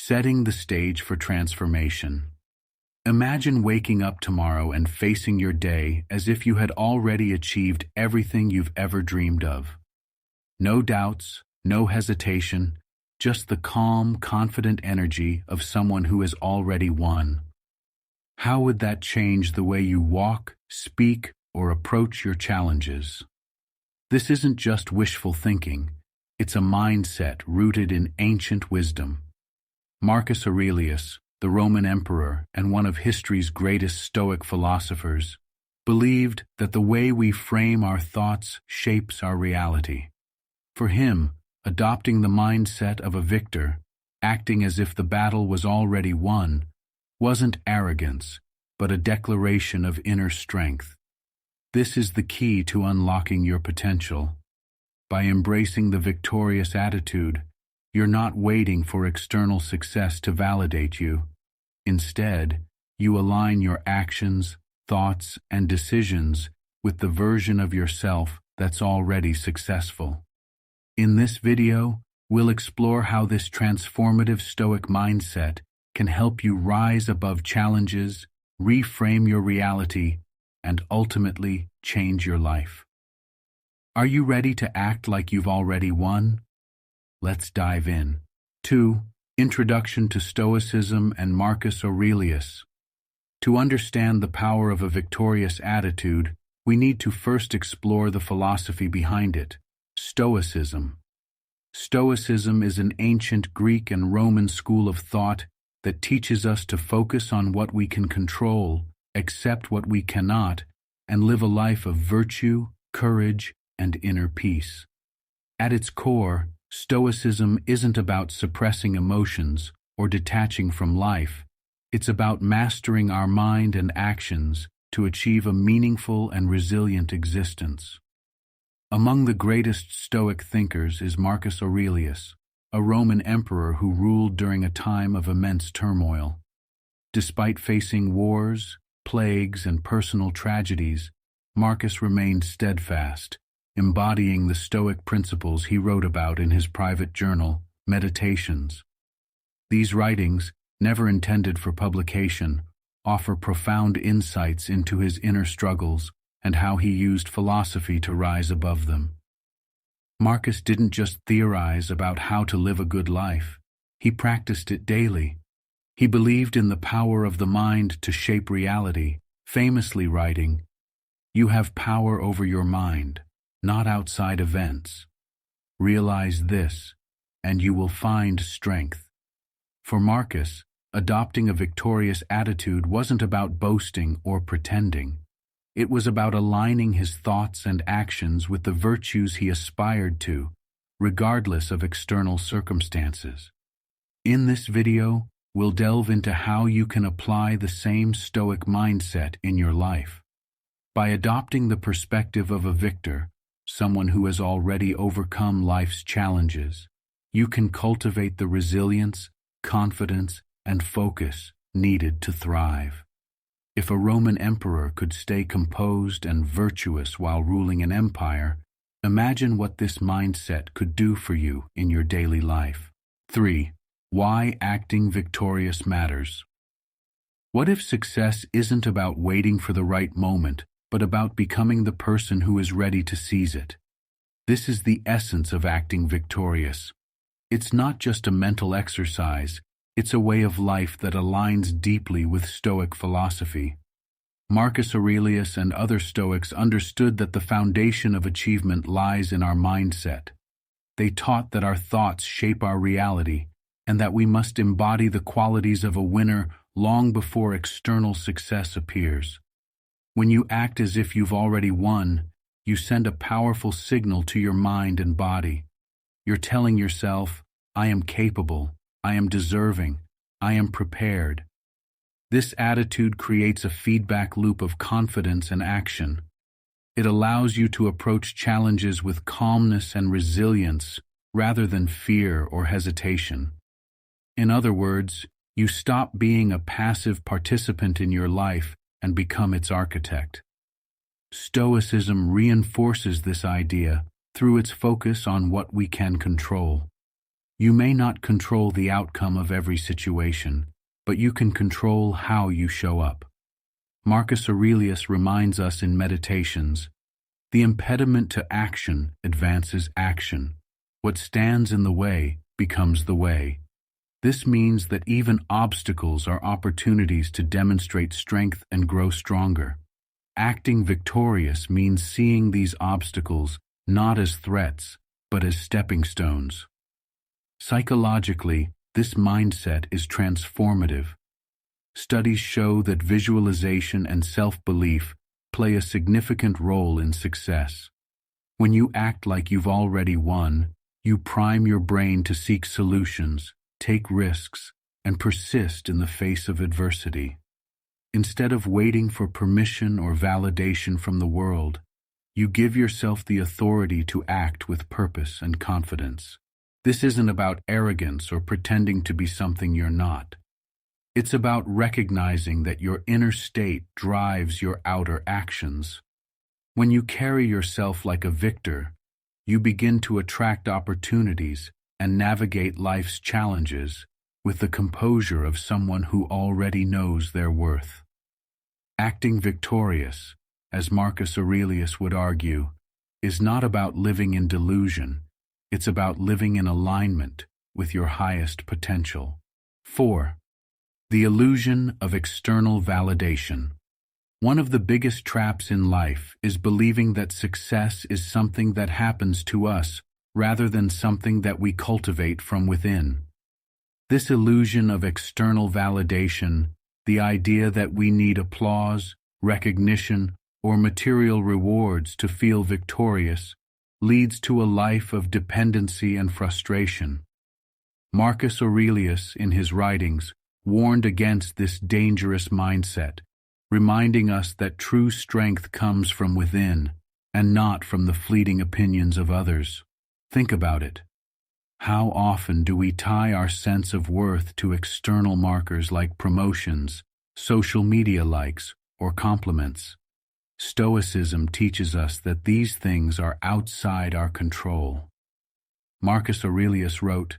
Setting the stage for transformation. Imagine waking up tomorrow and facing your day as if you had already achieved everything you've ever dreamed of. No doubts, no hesitation, just the calm, confident energy of someone who has already won. How would that change the way you walk, speak, or approach your challenges? This isn't just wishful thinking, it's a mindset rooted in ancient wisdom. Marcus Aurelius, the Roman emperor and one of history's greatest Stoic philosophers, believed that the way we frame our thoughts shapes our reality. For him, adopting the mindset of a victor, acting as if the battle was already won, wasn't arrogance, but a declaration of inner strength. This is the key to unlocking your potential. By embracing the victorious attitude, you're not waiting for external success to validate you. Instead, you align your actions, thoughts, and decisions with the version of yourself that's already successful. In this video, we'll explore how this transformative Stoic mindset can help you rise above challenges, reframe your reality, and ultimately change your life. Are you ready to act like you've already won? Let's dive in. 2. Introduction to Stoicism and Marcus Aurelius. To understand the power of a victorious attitude, we need to first explore the philosophy behind it, Stoicism. Stoicism is an ancient Greek and Roman school of thought that teaches us to focus on what we can control, accept what we cannot, and live a life of virtue, courage, and inner peace. At its core, Stoicism isn't about suppressing emotions or detaching from life. It's about mastering our mind and actions to achieve a meaningful and resilient existence. Among the greatest Stoic thinkers is Marcus Aurelius, a Roman emperor who ruled during a time of immense turmoil. Despite facing wars, plagues, and personal tragedies, Marcus remained steadfast, embodying the Stoic principles he wrote about in his private journal, Meditations. These writings, never intended for publication, offer profound insights into his inner struggles and how he used philosophy to rise above them. Marcus didn't just theorize about how to live a good life, he practiced it daily. He believed in the power of the mind to shape reality, famously writing, "You have power over your mind, not outside events. Realize this, and you will find strength." For Marcus, adopting a victorious attitude wasn't about boasting or pretending. It was about aligning his thoughts and actions with the virtues he aspired to, regardless of external circumstances. In this video, we'll delve into how you can apply the same Stoic mindset in your life. By adopting the perspective of a victor, someone who has already overcome life's challenges, you can cultivate the resilience, confidence, and focus needed to thrive. If a Roman emperor could stay composed and virtuous while ruling an empire, imagine what this mindset could do for you in your daily life. 3. Why acting victorious matters. What if success isn't about waiting for the right moment, but about becoming the person who is ready to seize it? This is the essence of acting victorious. It's not just a mental exercise, it's a way of life that aligns deeply with Stoic philosophy. Marcus Aurelius and other Stoics understood that the foundation of achievement lies in our mindset. They taught that our thoughts shape our reality, and that we must embody the qualities of a winner long before external success appears. When you act as if you've already won, you send a powerful signal to your mind and body. You're telling yourself, "I am capable, I am deserving, I am prepared." This attitude creates a feedback loop of confidence and action. It allows you to approach challenges with calmness and resilience rather than fear or hesitation. In other words, you stop being a passive participant in your life and become its architect. Stoicism reinforces this idea through its focus on what we can control. You may not control the outcome of every situation, but you can control how you show up. Marcus Aurelius reminds us in Meditations, the impediment to action advances action. What stands in the way becomes the way. This means that even obstacles are opportunities to demonstrate strength and grow stronger. Acting victorious means seeing these obstacles not as threats, but as stepping stones. Psychologically, this mindset is transformative. Studies show that visualization and self-belief play a significant role in success. When you act like you've already won, you prime your brain to seek solutions, take risks, and persist in the face of adversity. Instead of waiting for permission or validation from the world, you give yourself the authority to act with purpose and confidence. This isn't about arrogance or pretending to be something you're not. It's about recognizing that your inner state drives your outer actions. When you carry yourself like a victor, you begin to attract opportunities and navigate life's challenges with the composure of someone who already knows their worth. Acting victorious, as Marcus Aurelius would argue, is not about living in delusion. It's about living in alignment with your highest potential. 4. The illusion of external validation. One of the biggest traps in life is believing that success is something that happens to us rather than something that we cultivate from within. This illusion of external validation, the idea that we need applause, recognition, or material rewards to feel victorious, leads to a life of dependency and frustration. Marcus Aurelius, in his writings, warned against this dangerous mindset, reminding us that true strength comes from within and not from the fleeting opinions of others. Think about it. How often do we tie our sense of worth to external markers like promotions, social media likes, or compliments? Stoicism teaches us that these things are outside our control. Marcus Aurelius wrote,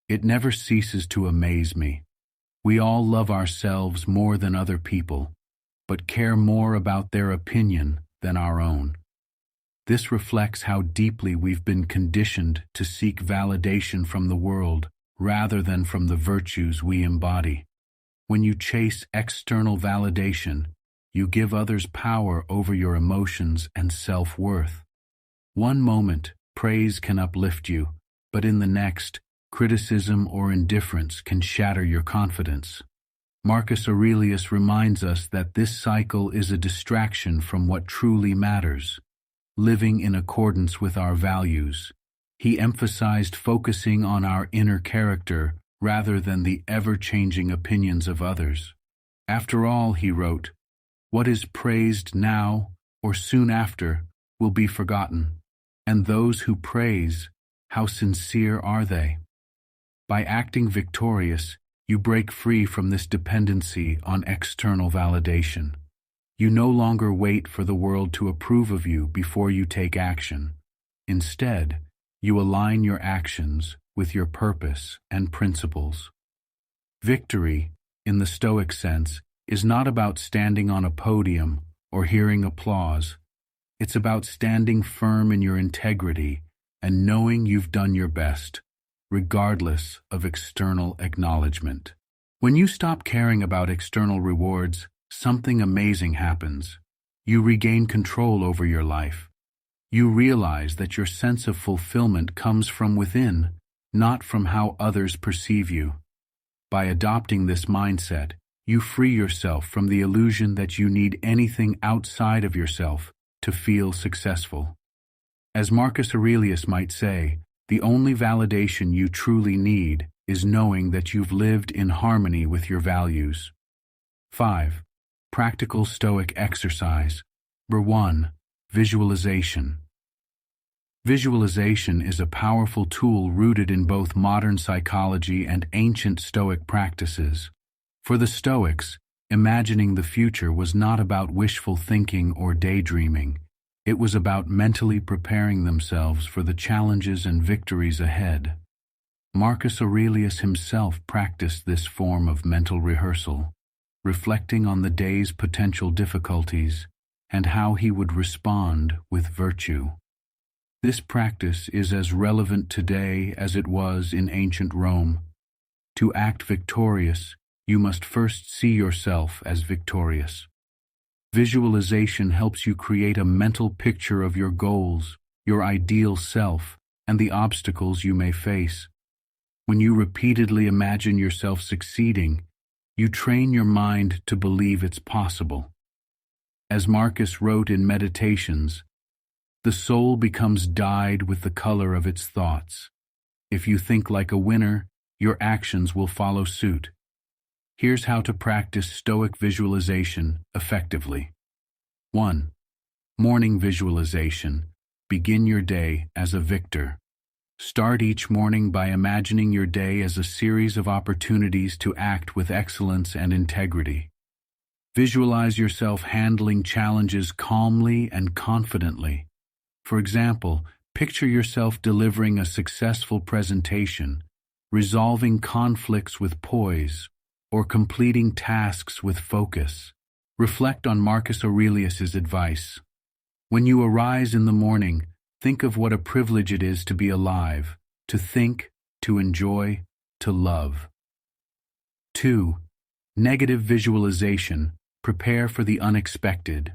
"It never ceases to amaze me. We all love ourselves more than other people, but care more about their opinion than our own." This reflects how deeply we've been conditioned to seek validation from the world rather than from the virtues we embody. When you chase external validation, you give others power over your emotions and self-worth. One moment, praise can uplift you, but in the next, criticism or indifference can shatter your confidence. Marcus Aurelius reminds us that this cycle is a distraction from what truly matters, living in accordance with our values. He emphasized focusing on our inner character rather than the ever-changing opinions of others. After all, he wrote, "What is praised now or soon after will be forgotten, and those who praise, how sincere are they?" By acting victorious, you break free from this dependency on external validation. You no longer wait for the world to approve of you before you take action. Instead, you align your actions with your purpose and principles. Victory, in the Stoic sense, is not about standing on a podium or hearing applause. It's about standing firm in your integrity and knowing you've done your best, regardless of external acknowledgement. When you stop caring about external rewards, something amazing happens. You regain control over your life. You realize that your sense of fulfillment comes from within, not from how others perceive you. By adopting this mindset, you free yourself from the illusion that you need anything outside of yourself to feel successful. As Marcus Aurelius might say, the only validation you truly need is knowing that you've lived in harmony with your values. 5. Practical Stoic exercise. Number 1. Visualization. Visualization is a powerful tool rooted in both modern psychology and ancient Stoic practices. For the Stoics, imagining the future was not about wishful thinking or daydreaming. It was about mentally preparing themselves for the challenges and victories ahead. Marcus Aurelius himself practiced this form of mental rehearsal, reflecting on the day's potential difficulties and how he would respond with virtue. This practice is as relevant today as it was in ancient Rome. To act victorious, you must first see yourself as victorious. Visualization helps you create a mental picture of your goals, your ideal self, and the obstacles you may face. When you repeatedly imagine yourself succeeding, you train your mind to believe it's possible. As Marcus wrote in Meditations, the soul becomes dyed with the color of its thoughts. If you think like a winner, your actions will follow suit. Here's how to practice Stoic visualization effectively. 1. Morning visualization. Begin your day as a victor. Start each morning by imagining your day as a series of opportunities to act with excellence and integrity. Visualize yourself handling challenges calmly and confidently. For example, picture yourself delivering a successful presentation, resolving conflicts with poise, or completing tasks with focus. Reflect on Marcus Aurelius's advice. When you arise in the morning, think of what a privilege it is to be alive, to think, to enjoy, to love. 2. Negative visualization. Prepare for the unexpected.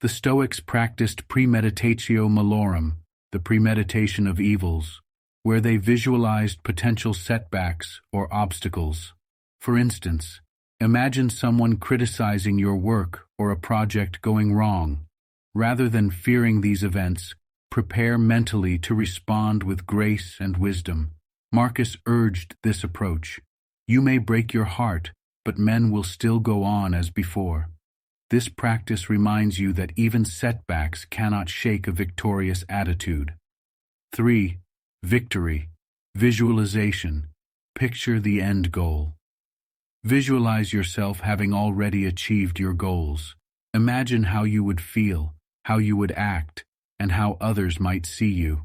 The Stoics practiced premeditatio malorum, the premeditation of evils, where they visualized potential setbacks or obstacles. For instance, imagine someone criticizing your work or a project going wrong. Rather than fearing these events, prepare mentally to respond with grace and wisdom. Marcus urged this approach. You may break your heart, but men will still go on as before. This practice reminds you that even setbacks cannot shake a victorious attitude. 3. Victory. Visualization. Picture the end goal. Visualize yourself having already achieved your goals. Imagine how you would feel, how you would act, and how others might see you.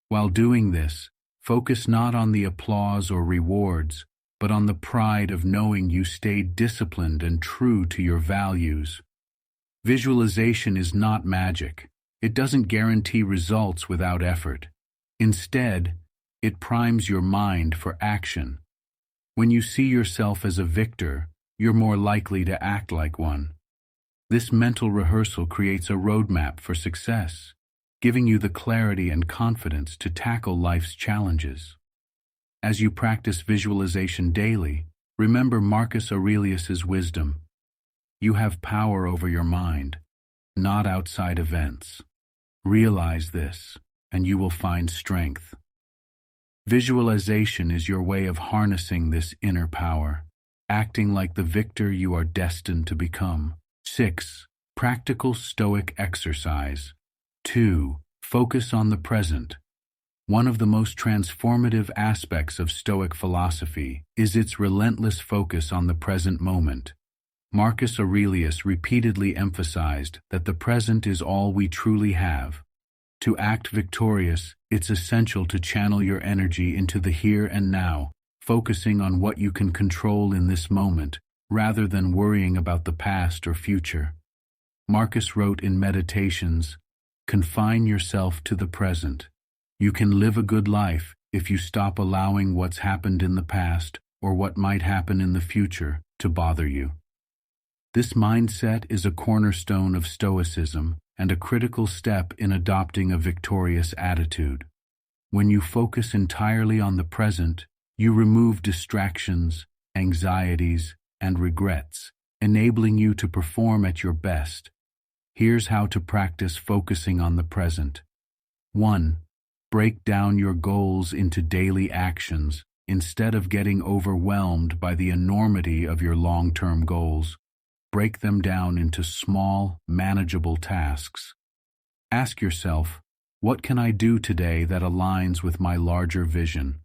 While doing this, focus not on the applause or rewards, but on the pride of knowing you stayed disciplined and true to your values. Visualization is not magic. It doesn't guarantee results without effort. Instead, it primes your mind for action. When you see yourself as a victor, you're more likely to act like one. This mental rehearsal creates a roadmap for success, giving you the clarity and confidence to tackle life's challenges. As you practice visualization daily, remember Marcus Aurelius's wisdom. You have power over your mind, not outside events. Realize this, and you will find strength. Visualization is your way of harnessing this inner power, acting like the victor you are destined to become. 6. Practical Stoic exercise. 2. Focus on the present. One of the most transformative aspects of Stoic philosophy is its relentless focus on the present moment. Marcus Aurelius repeatedly emphasized that the present is all we truly have. To act victorious, it's essential to channel your energy into the here and now, focusing on what you can control in this moment, rather than worrying about the past or future. Marcus wrote in Meditations, "Confine yourself to the present. You can live a good life if you stop allowing what's happened in the past or what might happen in the future to bother you." This mindset is a cornerstone of Stoicism and a critical step in adopting a victorious attitude. When you focus entirely on the present, you remove distractions, anxieties, and regrets, enabling you to perform at your best. Here's how to practice focusing on the present. 1. Break down your goals into daily actions. Instead of getting overwhelmed by the enormity of your long-term goals, break them down into small, manageable tasks. Ask yourself, what can I do today that aligns with my larger vision?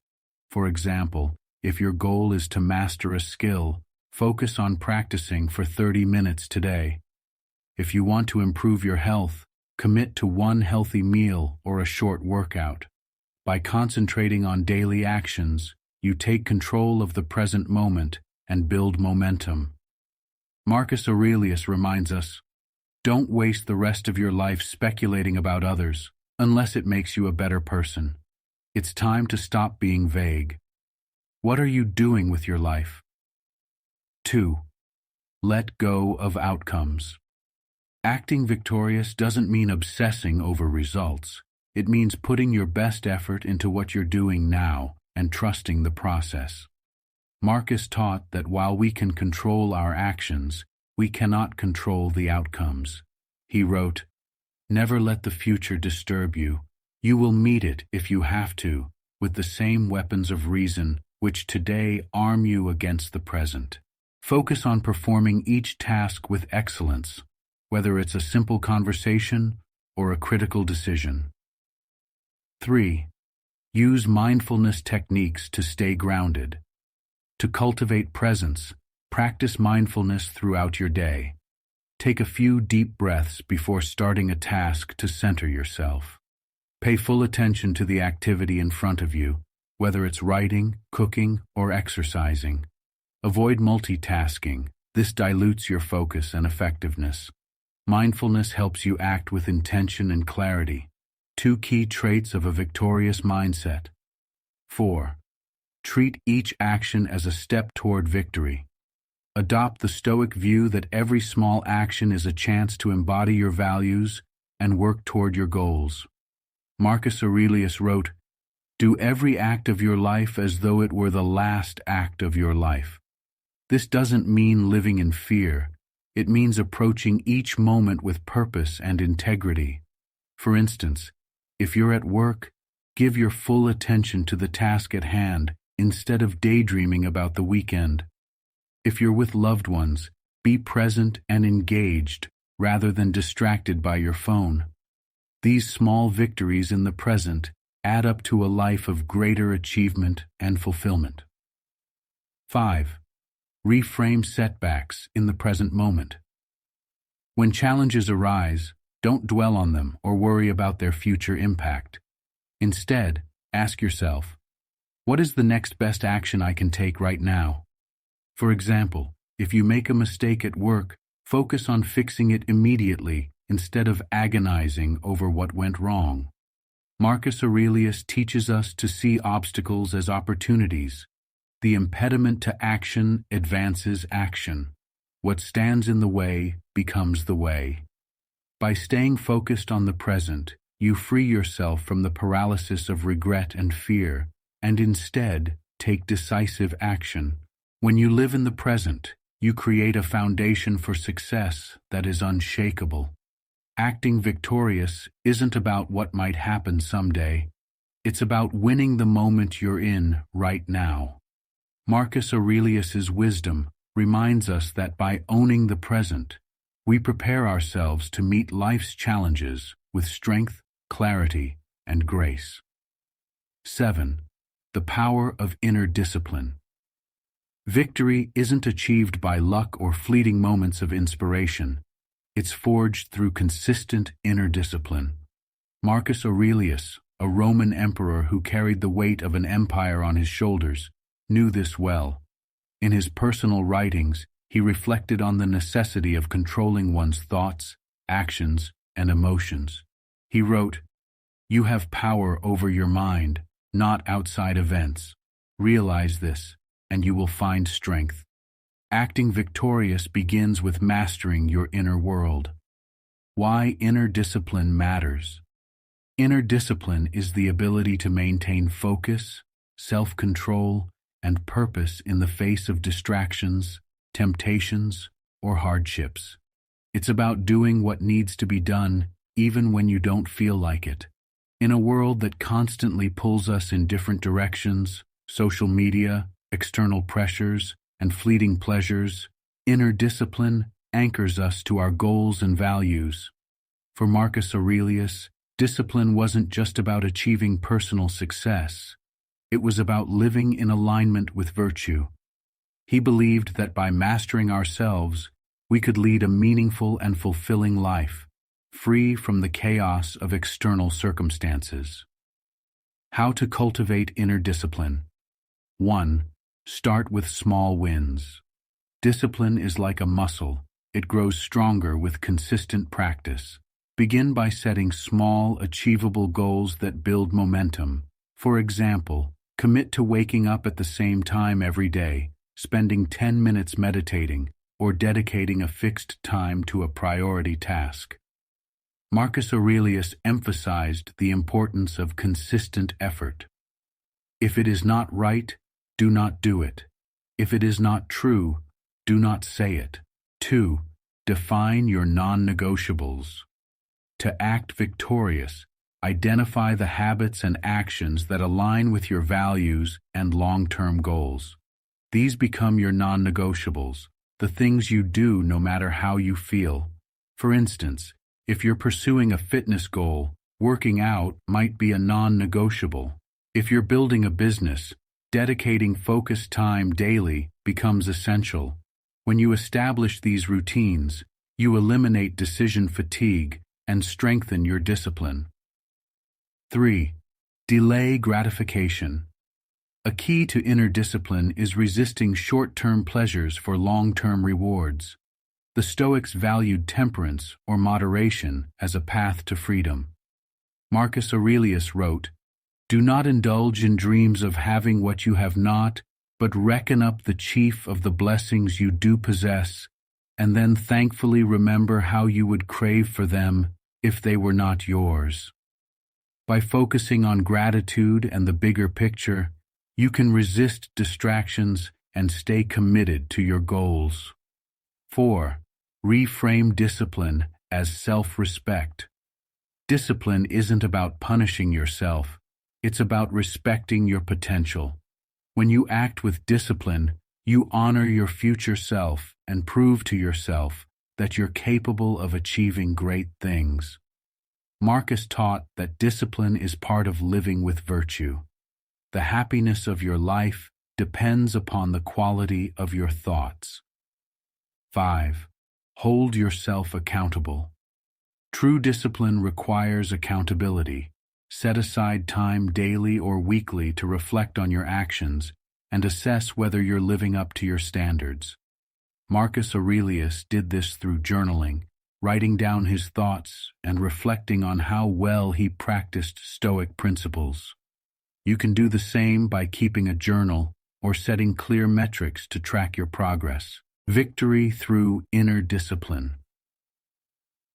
For example, if your goal is to master a skill, focus on practicing for 30 minutes today. If you want to improve your health, commit to one healthy meal or a short workout. By concentrating on daily actions, you take control of the present moment and build momentum. Marcus Aurelius reminds us, don't waste the rest of your life speculating about others, unless it makes you a better person. It's time to stop being vague. What are you doing with your life? 2. Let go of outcomes. Acting victorious doesn't mean obsessing over results. It means putting your best effort into what you're doing now and trusting the process. Marcus taught that while we can control our actions, we cannot control the outcomes. He wrote, "Never let the future disturb you. You will meet it, if you have to, with the same weapons of reason which today arm you against the present. Focus on performing each task with excellence, whether it's a simple conversation or a critical decision." 3. Use mindfulness techniques to stay grounded. To cultivate presence, practice mindfulness throughout your day. Take a few deep breaths before starting a task to center yourself. Pay full attention to the activity in front of you, whether it's writing, cooking, or exercising. Avoid multitasking. This dilutes your focus and effectiveness. Mindfulness helps you act with intention and clarity. 2 key traits of a victorious mindset. 4. Treat each action as a step toward victory. Adopt the Stoic view that every small action is a chance to embody your values and work toward your goals. Marcus Aurelius wrote, "Do every act of your life as though it were the last act of your life." This doesn't mean living in fear. It means approaching each moment with purpose and integrity. For instance, if you're at work, give your full attention to the task at hand instead of daydreaming about the weekend. If you're with loved ones, be present and engaged rather than distracted by your phone. These small victories in the present add up to a life of greater achievement and fulfillment. 5. Reframe setbacks in the present moment. When challenges arise, don't dwell on them or worry about their future impact. Instead, ask yourself, what is the next best action I can take right now? For example, if you make a mistake at work, focus on fixing it immediately instead of agonizing over what went wrong. Marcus Aurelius teaches us to see obstacles as opportunities. The impediment to action advances action. What stands in the way becomes the way. By staying focused on the present, you free yourself from the paralysis of regret and fear, and instead take decisive action. When you live in the present, you create a foundation for success that is unshakable. Acting victorious isn't about what might happen someday. It's about winning the moment you're in right now. Marcus Aurelius's wisdom reminds us that by owning the present, we prepare ourselves to meet life's challenges with strength, clarity, and grace. 7. The power of inner discipline. Victory isn't achieved by luck or fleeting moments of inspiration. It's forged through consistent inner discipline. Marcus Aurelius, a Roman emperor who carried the weight of an empire on his shoulders, knew this well. In his personal writings, he reflected on the necessity of controlling one's thoughts, actions, and emotions. He wrote, "You have power over your mind, not outside events. Realize this, and you will find strength." Acting victorious begins with mastering your inner world. Why inner discipline matters. Inner discipline is the ability to maintain focus, self-control, and purpose in the face of distractions, temptations, or hardships. It's about doing what needs to be done even when you don't feel like it. In a world that constantly pulls us in different directions, social media, external pressures, and fleeting pleasures, inner discipline anchors us to our goals and values. For Marcus Aurelius, discipline wasn't just about achieving personal success. It was about living in alignment with virtue. He believed that by mastering ourselves, we could lead a meaningful and fulfilling life, free from the chaos of external circumstances. How to cultivate inner discipline. 1. Start with small wins. Discipline is like a muscle. It grows stronger with consistent practice. Begin by setting small, achievable goals that build momentum. For example, commit to waking up at the same time every day, spending 10 minutes meditating, or dedicating a fixed time to a priority task. Marcus Aurelius emphasized the importance of consistent effort. If it is not right, do not do it. If it is not true, do not say it. 2. Define your non-negotiables. To act victorious, identify the habits and actions that align with your values and long-term goals. These become your non-negotiables, the things you do no matter how you feel. For instance, if you're pursuing a fitness goal, working out might be a non-negotiable. If you're building a business, dedicating focused time daily becomes essential. When you establish these routines, you eliminate decision fatigue and strengthen your discipline. 3. Delay gratification. A key to inner discipline is resisting short-term pleasures for long-term rewards. The Stoics valued temperance or moderation as a path to freedom. Marcus Aurelius wrote, "Do not indulge in dreams of having what you have not, but reckon up the chief of the blessings you do possess, and then thankfully remember how you would crave for them if they were not yours." By focusing on gratitude and the bigger picture, you can resist distractions and stay committed to your goals. 4. Reframe discipline as self-respect. Discipline isn't about punishing yourself, it's about respecting your potential. When you act with discipline, you honor your future self and prove to yourself that you're capable of achieving great things. Marcus taught that discipline is part of living with virtue. The happiness of your life depends upon the quality of your thoughts. 5. Hold yourself accountable. True discipline requires accountability. Set aside time daily or weekly to reflect on your actions and assess whether you're living up to your standards. Marcus Aurelius did this through journaling, writing down his thoughts and reflecting on how well he practiced Stoic principles. You can do the same by keeping a journal or setting clear metrics to track your progress. Victory through inner discipline.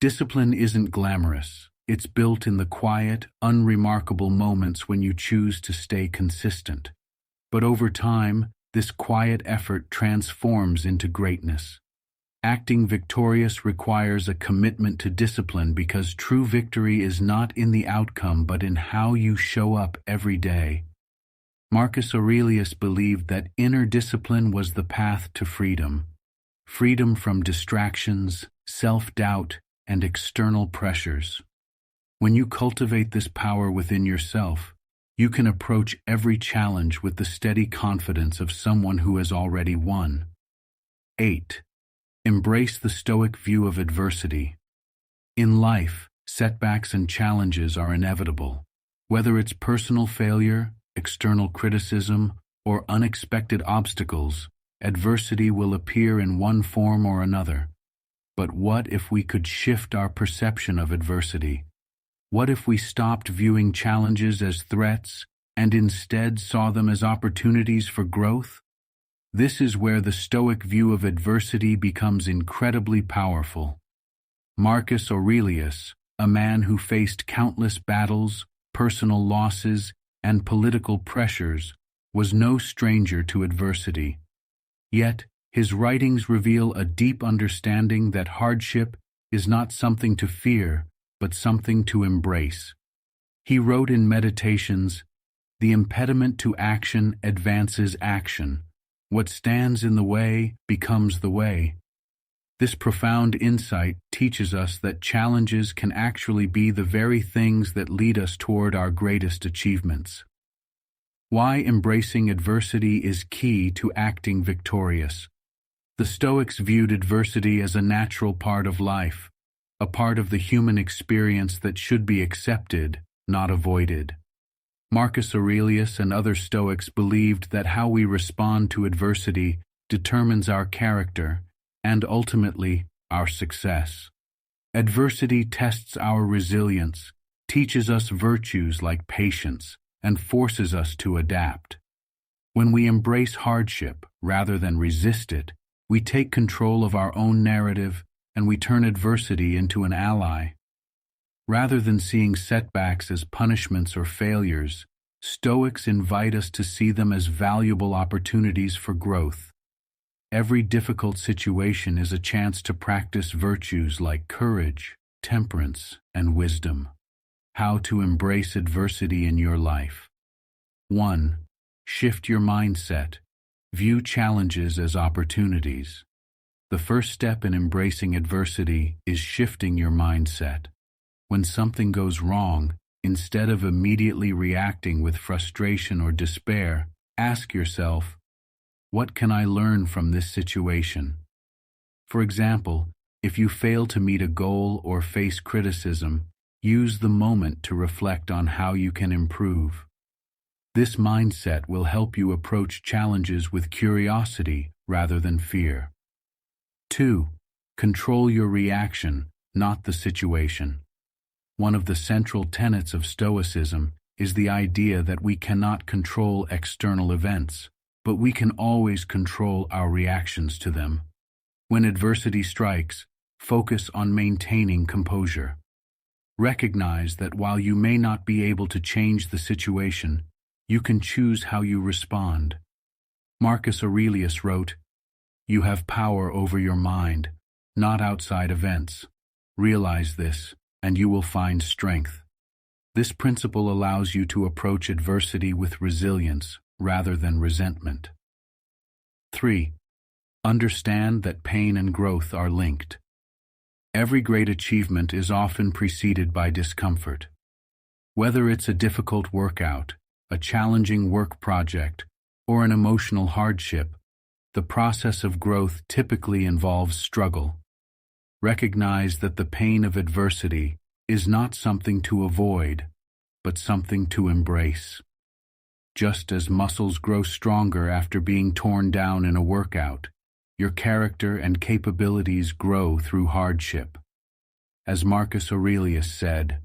Discipline isn't glamorous. It's built in the quiet, unremarkable moments when you choose to stay consistent. But over time, this quiet effort transforms into greatness. Acting victorious requires a commitment to discipline because true victory is not in the outcome but in how you show up every day. Marcus Aurelius believed that inner discipline was the path to freedom. Freedom from distractions, self-doubt, and external pressures. When you cultivate this power within yourself, you can approach every challenge with the steady confidence of someone who has already won. 8. Embrace the Stoic view of adversity. In life, setbacks and challenges are inevitable. Whether it's personal failure, external criticism, or unexpected obstacles, adversity will appear in one form or another. But what if we could shift our perception of adversity? What if we stopped viewing challenges as threats and instead saw them as opportunities for growth? This is where the Stoic view of adversity becomes incredibly powerful. Marcus Aurelius, a man who faced countless battles, personal losses, and political pressures, was no stranger to adversity. Yet, his writings reveal a deep understanding that hardship is not something to fear, but something to embrace. He wrote in Meditations, "The impediment to action advances action. What stands in the way becomes the way." This profound insight teaches us that challenges can actually be the very things that lead us toward our greatest achievements. Why embracing adversity is key to acting victorious. The Stoics viewed adversity as a natural part of life, a part of the human experience that should be accepted, not avoided. Marcus Aurelius and other Stoics believed that how we respond to adversity determines our character and ultimately our success. Adversity tests our resilience, teaches us virtues like patience, and forces us to adapt. When we embrace hardship rather than resist it, we take control of our own narrative and we turn adversity into an ally. Rather than seeing setbacks as punishments or failures, Stoics invite us to see them as valuable opportunities for growth. Every difficult situation is a chance to practice virtues like courage, temperance, and wisdom. How to embrace adversity in your life. 1. Shift your mindset. View challenges as opportunities. The first step in embracing adversity is shifting your mindset. When something goes wrong, instead of immediately reacting with frustration or despair, ask yourself, what can I learn from this situation? For example, if you fail to meet a goal or face criticism, use the moment to reflect on how you can improve. This mindset will help you approach challenges with curiosity rather than fear. 2. Control your reaction, not the situation. One of the central tenets of Stoicism is the idea that we cannot control external events, but we can always control our reactions to them. When adversity strikes, focus on maintaining composure. Recognize that while you may not be able to change the situation, you can choose how you respond. Marcus Aurelius wrote, "You have power over your mind, not outside events. Realize this, and you will find strength." This principle allows you to approach adversity with resilience rather than resentment. 3. Understand that pain and growth are linked. Every great achievement is often preceded by discomfort. Whether it's a difficult workout, a challenging work project, or an emotional hardship, the process of growth typically involves struggle. Recognize that the pain of adversity is not something to avoid, but something to embrace. Just as muscles grow stronger after being torn down in a workout, your character and capabilities grow through hardship. As Marcus Aurelius said,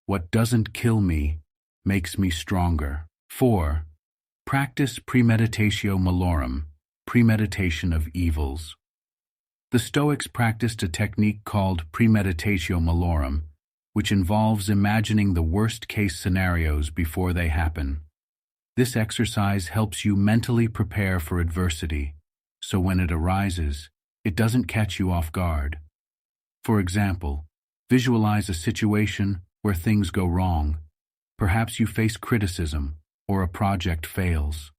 "What doesn't kill me makes me stronger." 4. Practice premeditatio malorum, premeditation of evils. The Stoics practiced a technique called premeditatio malorum, which involves imagining the worst-case scenarios before they happen. This exercise helps you mentally prepare for adversity, so when it arises, it doesn't catch you off guard. For example, visualize a situation where things go wrong. Perhaps you face criticism or a project fails.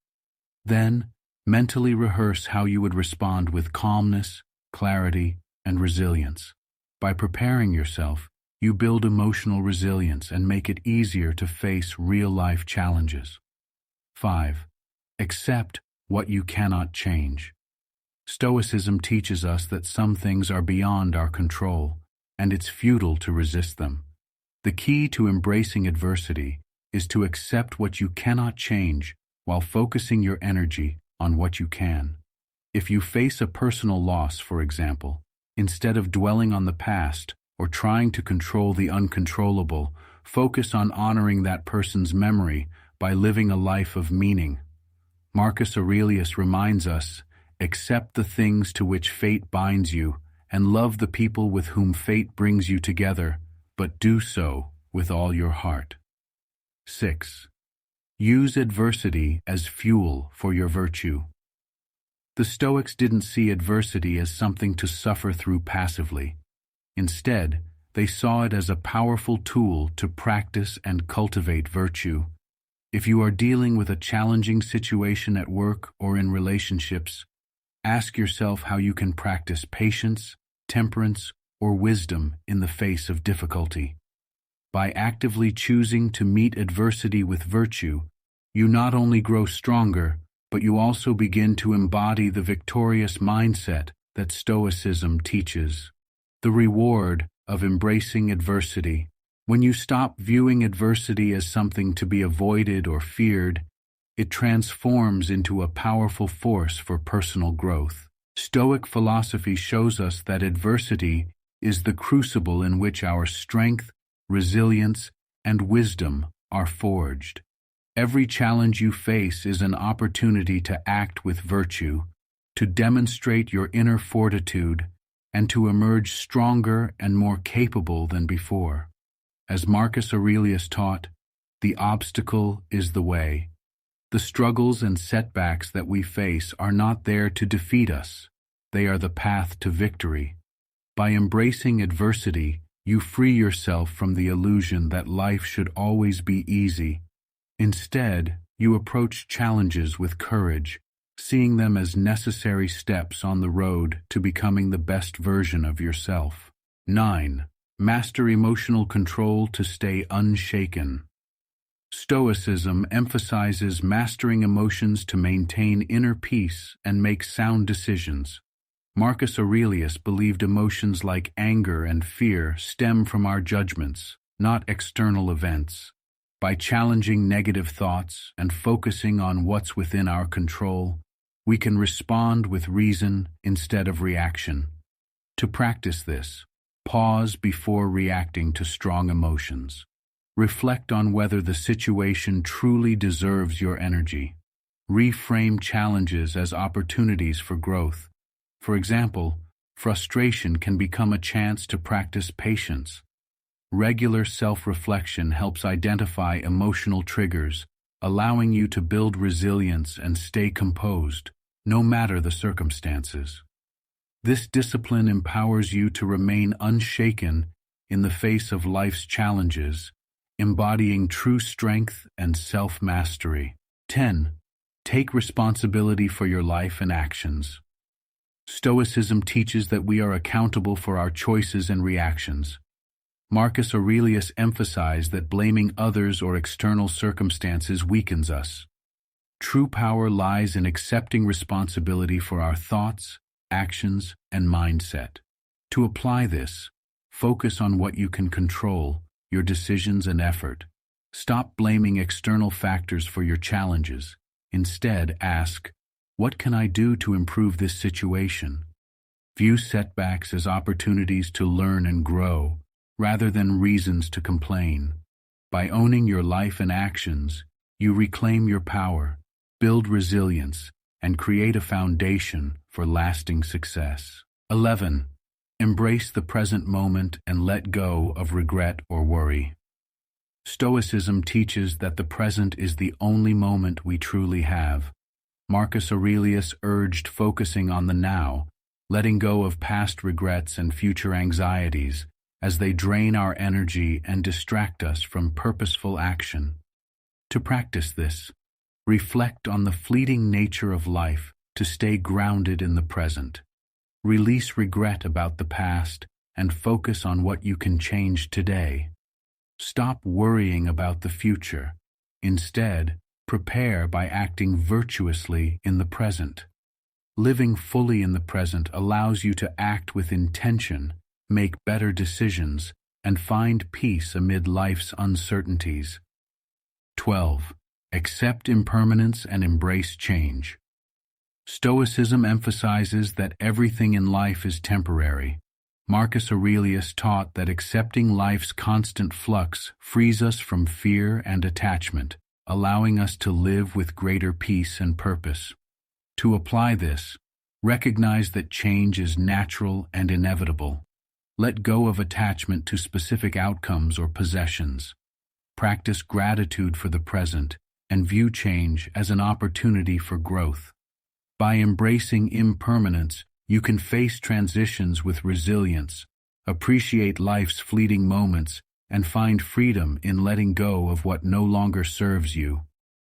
Then, mentally rehearse how you would respond with calmness, clarity, and resilience. By preparing yourself, you build emotional resilience and make it easier to face real-life challenges. 5. Accept what you cannot change. Stoicism teaches us that some things are beyond our control, and it's futile to resist them. The key to embracing adversity is to accept what you cannot change while focusing your energy on what you can. If you face a personal loss, for example, instead of dwelling on the past or trying to control the uncontrollable, focus on honoring that person's memory by living a life of meaning. Marcus Aurelius reminds us, accept the things to which fate binds you, and love the people with whom fate brings you together, but do so with all your heart. 6. Use adversity as fuel for your virtue. The Stoics didn't see adversity as something to suffer through passively. Instead, they saw it as a powerful tool to practice and cultivate virtue. If you are dealing with a challenging situation at work or in relationships, ask yourself how you can practice patience, temperance, or wisdom in the face of difficulty. By actively choosing to meet adversity with virtue, you not only grow stronger, but you also begin to embody the victorious mindset that Stoicism teaches. The reward of embracing adversity. When you stop viewing adversity as something to be avoided or feared, it transforms into a powerful force for personal growth. Stoic philosophy shows us that adversity is the crucible in which our strength, resilience, and wisdom are forged. Every challenge you face is an opportunity to act with virtue, to demonstrate your inner fortitude, and to emerge stronger and more capable than before. As Marcus Aurelius taught, the obstacle is the way. The struggles and setbacks that we face are not there to defeat us. They are the path to victory. By embracing adversity, you free yourself from the illusion that life should always be easy. Instead, you approach challenges with courage, seeing them as necessary steps on the road to becoming the best version of yourself. 9. Master emotional control to stay unshaken. Stoicism emphasizes mastering emotions to maintain inner peace and make sound decisions. Marcus Aurelius believed emotions like anger and fear stem from our judgments, not external events. By challenging negative thoughts and focusing on what's within our control, we can respond with reason instead of reaction. To practice this, pause before reacting to strong emotions. Reflect on whether the situation truly deserves your energy. Reframe challenges as opportunities for growth. For example, frustration can become a chance to practice patience. Regular self-reflection helps identify emotional triggers, allowing you to build resilience and stay composed, no matter the circumstances. This discipline empowers you to remain unshaken in the face of life's challenges, embodying true strength and self-mastery. 10. Take responsibility for your life and actions. Stoicism teaches that we are accountable for our choices and reactions. Marcus Aurelius emphasized that blaming others or external circumstances weakens us. True power lies in accepting responsibility for our thoughts, actions, and mindset. To apply this, focus on what you can control, your decisions and effort. Stop blaming external factors for your challenges. Instead, ask, what can I do to improve this situation? View setbacks as opportunities to learn and grow, rather than reasons to complain. By owning your life and actions, you reclaim your power, build resilience, and create a foundation for lasting success. 11. Embrace the present moment and let go of regret or worry. Stoicism teaches that the present is the only moment we truly have. Marcus Aurelius urged focusing on the now, letting go of past regrets and future anxieties, as they drain our energy and distract us from purposeful action. To practice this, reflect on the fleeting nature of life to stay grounded in the present. Release regret about the past and focus on what you can change today. Stop worrying about the future. Instead, prepare by acting virtuously in the present. Living fully in the present allows you to act with intention, make better decisions, and find peace amid life's uncertainties. 12. Accept impermanence and embrace change. Stoicism emphasizes that everything in life is temporary. Marcus Aurelius taught that accepting life's constant flux frees us from fear and attachment, allowing us to live with greater peace and purpose. To apply this, recognize that change is natural and inevitable. Let go of attachment to specific outcomes or possessions. Practice gratitude for the present and view change as an opportunity for growth. By embracing impermanence, you can face transitions with resilience, appreciate life's fleeting moments, and find freedom in letting go of what no longer serves you.